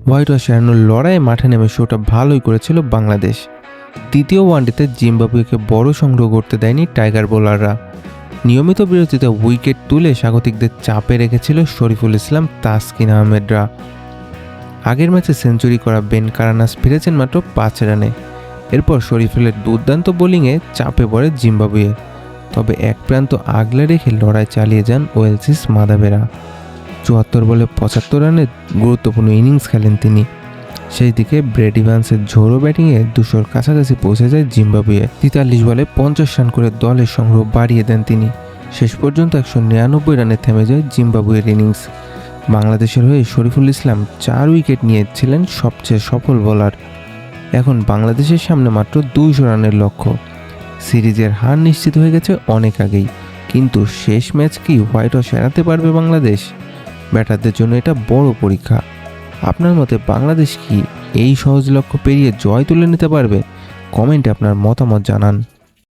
White wash এড়ানোর লড়াইয়ে মাঠে নেমে শোটা ভালোই করেছিল বাংলাদেশ। তৃতীয় ওয়ানডেতে জিম্বাবুয়েকে বড় সংগ্রহ করতে দেয়নি টাইগার বোলাররা। নিয়মিত বিরতিতে উইকেট তুলে স্বাগতিকদের চাপে রেখেছিল শরীফুল ইসলাম, তাসকিন আহমেদরা। আগের ম্যাচে সেঞ্চুরি করা বেন কারানাস ফিরেছেন মাত্র 5 রানে। এরপর শরীফুলের দুর্দান্ত বোলিংয়ে চাপে পড়ে জিম্বাবুয়ে। তবে এক প্রান্ত আগলে রেখে লড়াই চালিয়ে যান ওয়েলসিস মাদাবেরা। 74 বলে 75 রানের গুরুত্বপূর্ণ ইনিংস খেলেন তিনি। সেই দিকে ব্রেড ইভান্সের ঝোড়ো ব্যাটিংয়ে 200-র কাছাকাছি পৌঁছে যায় জিম্বাবুয়ে। 43 বলে 50 রান করে দলের সংগ্রহ বাড়িয়ে দেন তিনি। শেষ পর্যন্ত 199 রানে থেমে যায় জিম্বাবুয়ের ইনিংস। বাংলাদেশের হয়ে শরীফুল ইসলাম 4 উইকেট নিয়েছিলেন সবচেয়ে সফল বোলার। এখন বাংলাদেশের সামনে মাত্র 200 রানের লক্ষ্য। সিরিজের হার নিশ্চিত হয়ে গেছে অনেক আগেই, কিন্তু শেষ ম্যাচ কি হোয়াইট ওয়াশ এড়াতে পারবে বাংলাদেশ? ব্যাটারদের জন্য এটা বড় পরীক্ষা। আপনার মতে বাংলাদেশ কি এই সহজ লক্ষ্য পেরিয়ে জয় তুলে নিতে পারবে? কমেন্টে আপনার মতামত জানান।